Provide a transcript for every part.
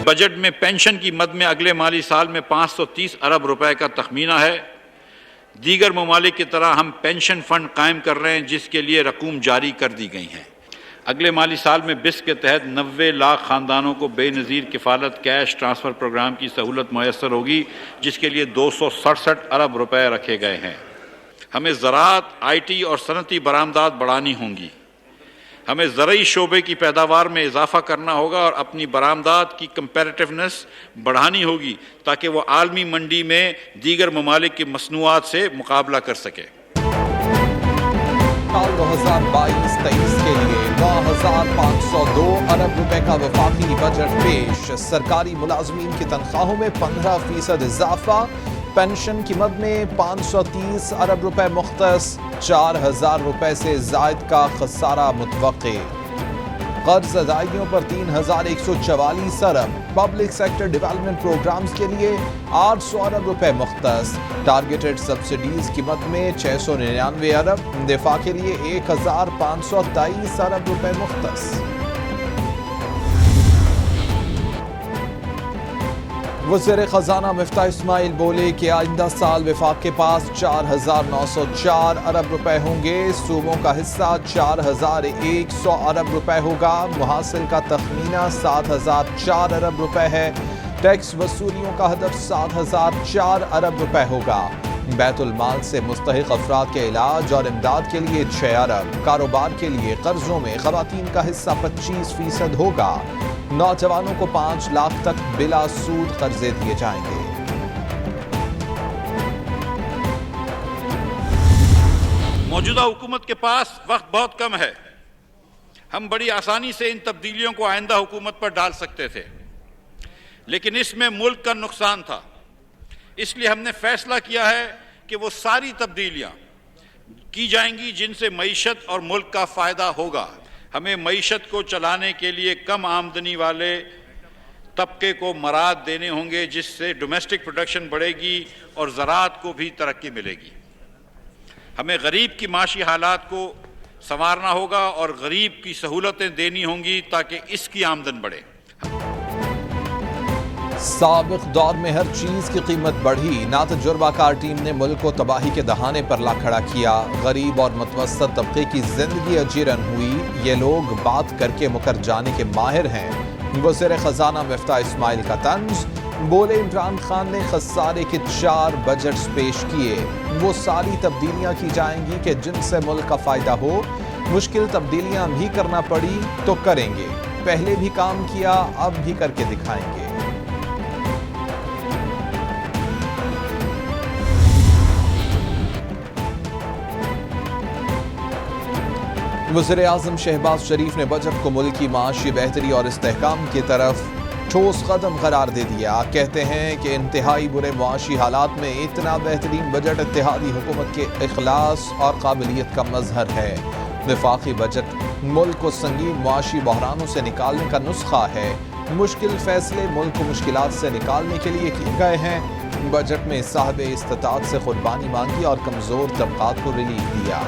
Budget میں pension کی مد میں اگلے مالی سال میں 530 ارب روپے کا تخمینہ ہے۔ دیگر ممالک کی طرح ہم پینشن فنڈ قائم کر رہے ہیں جس کے لیے رقوم جاری کر دی گئی ہیں۔ اگلے مالی سال میں بس کے تحت 90 لاکھ خاندانوں کو بے نظیر کفالت کیش ٹرانسفر پروگرام کی سہولت میسر ہوگی جس کے لیے 267 ارب روپے رکھے گئے ہیں۔ ہمیں زراعت، آئی ٹی اور صنعتی برآمدات بڑھانی ہوں گی۔ ہمیں زرعی شعبے کی پیداوار میں اضافہ کرنا ہوگا اور اپنی برآمدات کی کمپیریٹیونیس بڑھانی ہوگی تاکہ وہ عالمی منڈی میں دیگر ممالک کی مصنوعات سے مقابلہ کر سکے۔ سال 2022-23 کے لیے 9,502 ارب روپے کا وفاقی بجٹ پیش۔ سرکاری ملازمین کی تنخواہوں میں 15% اضافہ، پینشن کی مد میں 530 ارب روپے مختص، 4,000 روپے سے زائد کا خسارہ متوقع۔ قرض ادائیگیوں پر 3,144 ارب، پبلک سیکٹر ڈیولپمنٹ پروگرامز کے لیے 800 ارب روپے مختص، ٹارگیٹڈ سبسڈیز کی مد میں 699 ارب، دفاع کے لیے 1,523 ارب روپے مختص۔ وزیر خزانہ مفتاح اسماعیل بولے کہ آئندہ سال وفاق کے پاس 4,904 ارب روپے ہوں گے، صوبوں کا حصہ 4,100 ارب روپے ہوگا، محاصل کا تخمینہ 7,004 ارب روپے ہے، ٹیکس وصولیوں کا ہدف 7,004 ارب روپے ہوگا، بیت المال سے مستحق افراد کے علاج اور امداد کے لیے 6 ارب، کاروبار کے لیے قرضوں میں خواتین کا حصہ 25% ہوگا، نوجوانوں کو 5 لاکھ تک بلا سود قرضے دیے جائیں گے۔ موجودہ حکومت کے پاس وقت بہت کم ہے۔ ہم بڑی آسانی سے ان تبدیلیوں کو آئندہ حکومت پر ڈال سکتے تھے، لیکن اس میں ملک کا نقصان تھا۔ اس لیے ہم نے فیصلہ کیا ہے کہ وہ ساری تبدیلیاں کی جائیں گی جن سے معیشت اور ملک کا فائدہ ہوگا۔ ہمیں معیشت کو چلانے کے لیے کم آمدنی والے طبقے کو مراعات دینے ہوں گے جس سے ڈومیسٹک پروڈکشن بڑھے گی اور زراعت کو بھی ترقی ملے گی۔ ہمیں غریب کی معاشی حالات کو سنوارنا ہوگا اور غریب کی سہولتیں دینی ہوں گی تاکہ اس کی آمدن بڑھے۔ سابق دور میں ہر چیز کی قیمت بڑھی، نا تجربہ کار ٹیم نے ملک کو تباہی کے دہانے پر لا کھڑا کیا، غریب اور متوسط طبقے کی زندگی اجیرن ہوئی، یہ لوگ بات کر کے مکر جانے کے ماہر ہیں۔ وزیر خزانہ مفتاح اسماعیل کا طنز، بولے عمران خان نے خسارے کے 4 بجٹس پیش کیے، وہ ساری تبدیلیاں کی جائیں گی کہ جن سے ملک کا فائدہ ہو، مشکل تبدیلیاں بھی کرنا پڑی تو کریں گے، پہلے بھی کام کیا اب بھی کر کے دکھائیں گے۔ وزیر اعظم شہباز شریف نے بجٹ کو ملکی معاشی بہتری اور استحکام کی طرف ٹھوس قدم قرار دے دیا، کہتے ہیں کہ انتہائی برے معاشی حالات میں اتنا بہترین بجٹ اتحادی حکومت کے اخلاص اور قابلیت کا مظہر ہے۔ وفاقی بجٹ ملک کو سنگین معاشی بحرانوں سے نکالنے کا نسخہ ہے، مشکل فیصلے ملک کو مشکلات سے نکالنے کے لیے کیے گئے ہیں۔ بجٹ میں صاحب استطاعت سے قربانی مانگی اور کمزور طبقات کو ریلیف دیا۔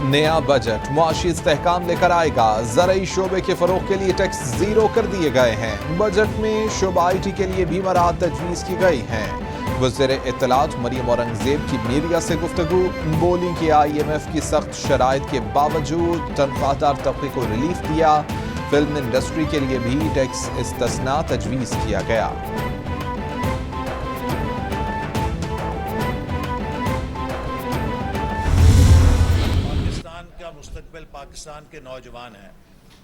نیا بجٹ معاشی استحکام لے کر آئے گا، زرعی شعبے کے فروغ کے لیے ٹیکس زیرو کر دیے گئے ہیں، بجٹ میں شعبہ آئی ٹی کے لیے بھی مراعات تجویز کی گئی ہیں۔ وزیر اطلاعات مریم اورنگزیب کی میڈیا سے گفتگو، بولی کہ آئی ایم ایف کی سخت شرائط کے باوجود تنخواہ دار طبقے کو ریلیف دیا، فلم انڈسٹری کے لیے بھی ٹیکس استثناء تجویز کیا گیا۔ مستقبل پاکستان کے نوجوان ہیں۔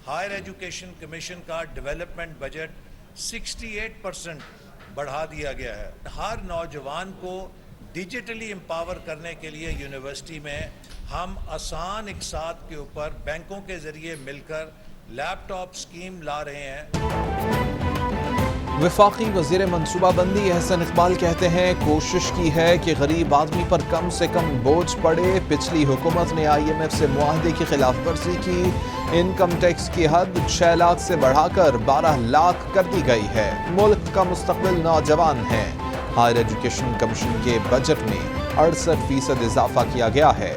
ہائر ایجوکیشن کمیشن کا ڈیولپمنٹ بجٹ 68% بڑھا دیا گیا ہے۔ ہر نوجوان کو ڈیجیٹلی امپاور کرنے کے لیے یونیورسٹی میں ہم آسان اقساط کے اوپر بینکوں کے ذریعے مل کر لیپ ٹاپ اسکیم لا رہے ہیں۔ وفاقی وزیر منصوبہ بندی احسن اقبال کہتے ہیں کوشش کی ہے کہ غریب آدمی پر کم سے کم بوجھ پڑے، پچھلی حکومت نے آئی ایم ایف سے معاہدے کی خلاف ورزی کی، انکم ٹیکس کی حد 6 لاکھ سے بڑھا کر 12 لاکھ کر دی گئی ہے، ملک کا مستقبل نوجوان ہے۔ ہائر ایجوکیشن کمیشن کے بجٹ میں 68% اضافہ کیا گیا ہے،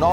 9,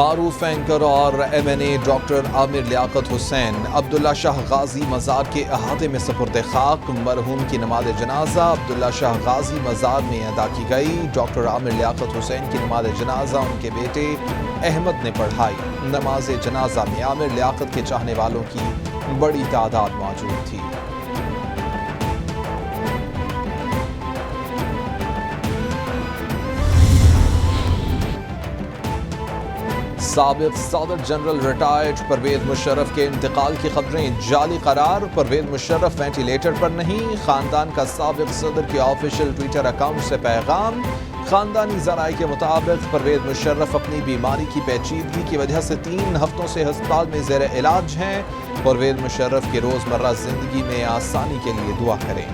معروف اینکر اور MNA ڈاکٹر عامر لیاقت حسین عبداللہ شاہ غازی مزار کے احاطے میں سپرد خاک. مرحوم کی نماز جنازہ عبداللہ شاہ غازی مزار میں ادا کی گئی. ڈاکٹر عامر لیاقت حسین کی نماز جنازہ ان کے بیٹے احمد نے پڑھائی. نماز جنازہ میں عامر لیاقت کے چاہنے والوں کی بڑی تعداد موجود تھی. سابق صدر جنرل ریٹائرڈ پرویز مشرف کے انتقال کی خبریں جعلی قرار. پرویز مشرف وینٹیلیٹر پر نہیں. خاندان کا سابق صدر کے آفیشیل ٹویٹر اکاؤنٹ سے پیغام. خاندانی ذرائع کے مطابق پرویز مشرف اپنی بیماری کی پیچیدگی کی وجہ سے 3 ہفتوں سے ہسپتال میں زیر علاج ہیں. پرویز مشرف کی روزمرہ زندگی میں آسانی کے لیے دعا کریں.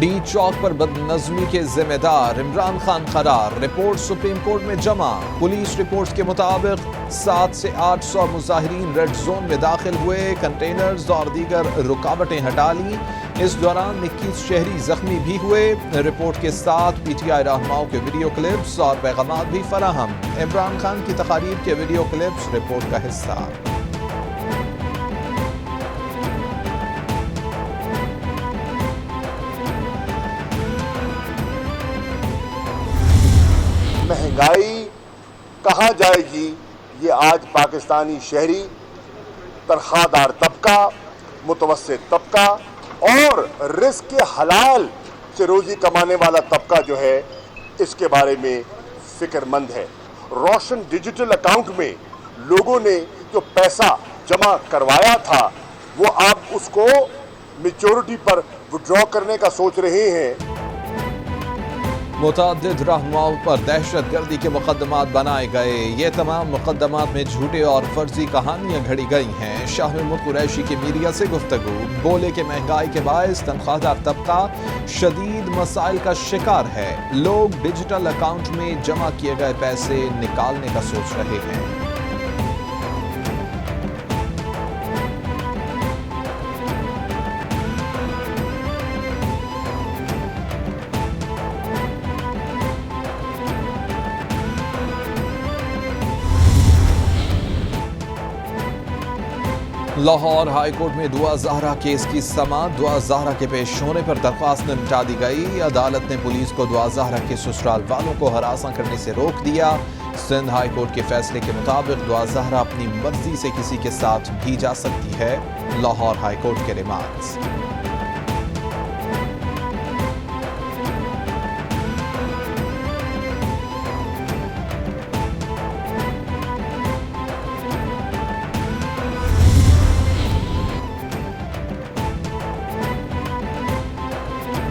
ڈی چوک پر بدنظمی کے ذمہ دار عمران خان قرار. رپورٹ سپریم کورٹ میں جمع. پولیس رپورٹس کے مطابق 700 سے 800 مظاہرین ریڈ زون میں داخل ہوئے. کنٹینرز اور دیگر رکاوٹیں ہٹا لیں. اس دوران 21 شہری زخمی بھی ہوئے. رپورٹ کے ساتھ PTI رہنماؤں کے ویڈیو کلپس اور پیغامات بھی فراہم. عمران خان کی تقاریر کے ویڈیو کلپس رپورٹ کا حصہ. مہنگائی کہاں جائے گی، یہ آج پاکستانی شہری، تنخواہ دار طبقہ، متوسط طبقہ اور رزق کے حلال سے روزی کمانے والا طبقہ جو ہے اس کے بارے میں فکر مند ہے. روشن ڈیجیٹل اکاؤنٹ میں لوگوں نے جو پیسہ جمع کروایا تھا وہ آپ اس کو میچورٹی پر وڈرا کرنے کا سوچ رہے ہیں. متعدد رہنماؤں پر دہشت گردی کے مقدمات بنائے گئے. یہ تمام مقدمات میں جھوٹے اور فرضی کہانیاں گھڑی گئی ہیں. شاہ محمود قریشی کی میڈیا سے گفتگو. بولے کہ مہنگائی کے باعث تنخواہ دار طبقہ شدید مسائل کا شکار ہے. لوگ ڈیجیٹل اکاؤنٹ میں جمع کیے گئے پیسے نکالنے کا سوچ رہے ہیں. لاہور ہائی کورٹ میں دعا زہرا کیس کی سماعت. دعا زہرا کے پیش ہونے پر درخواست نمٹا دی گئی. عدالت نے پولیس کو دعا زہرا کے سسرال والوں کو ہراساں کرنے سے روک دیا. سندھ ہائی کورٹ کے فیصلے کے مطابق دعا زہرا اپنی مرضی سے کسی کے ساتھ بھی جا سکتی ہے. لاہور ہائی کورٹ کے ریمارکس.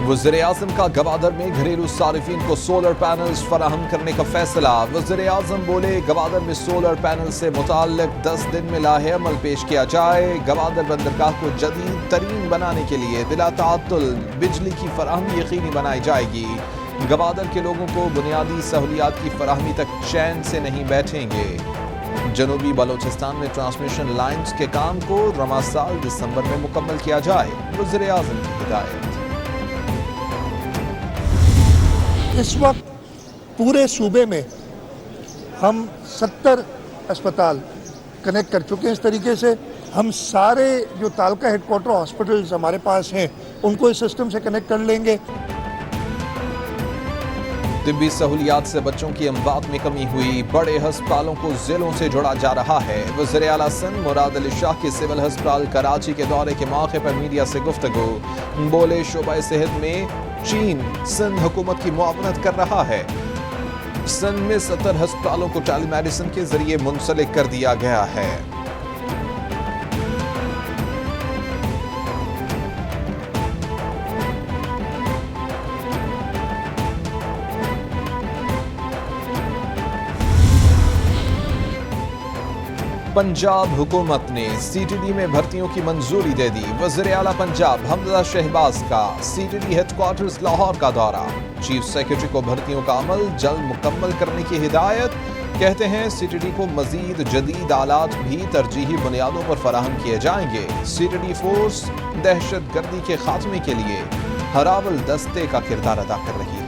وزیر اعظم کا گوادر میں گھریلو صارفین کو سولر پینلز فراہم کرنے کا فیصلہ. وزیر اعظم بولے گوادر میں سولر پینل سے متعلق 10 دن میں لاہ عمل پیش کیا جائے. گوادر بندرگاہ کو جدید ترین بنانے کے لیے بلا تعطل بجلی کی فراہمی یقینی بنائی جائے گی. گوادر کے لوگوں کو بنیادی سہولیات کی فراہمی تک چین سے نہیں بیٹھیں گے. جنوبی بلوچستان میں ٹرانسمیشن لائنز کے کام کو رواں سال دسمبر میں مکمل کیا جائے. وزیر اعظم کی ہدایت. اس وقت پورے صوبے میں ہم 70 اسپتال کنیکٹ کر چکے ہیں. اس طریقے سے ہم سارے جو تعلقہ ہیڈ کوارٹر ہاسپٹلز ہمارے پاس ہیں ان کو اس سسٹم سے کنیکٹ کر لیں گے. طبی سہولیات سے بچوں کی اموات میں کمی ہوئی. بڑے ہسپتالوں کو ضلعوں سے جوڑا جا رہا ہے. وزیر اعلیٰ سندھ مراد علی شاہ کے سول ہسپتال کراچی کے دورے کے موقع پر میڈیا سے گفتگو. بولے شعبہ صحت میں چین سندھ حکومت کی معاونت کر رہا ہے. سندھ میں 70 ہسپتالوں کو ٹیلی میڈیسن کے ذریعے منسلک کر دیا گیا ہے. پنجاب حکومت نے CTD میں بھرتیوں کی منظوری دے دی. وزیر اعلیٰ پنجاب حمزہ شہباز کا CTD ہیڈ کوارٹرز لاہور کا دورہ. چیف سیکرٹری کو بھرتیوں کا عمل جلد مکمل کرنے کی ہدایت. کہتے ہیں سی ٹی ڈی کو مزید جدید آلات بھی ترجیحی بنیادوں پر فراہم کیے جائیں گے۔ سی ٹی ڈی فورس دہشت گردی کے خاتمے کے لیے ہراول دستے کا کردار ادا کر رہی ہے۔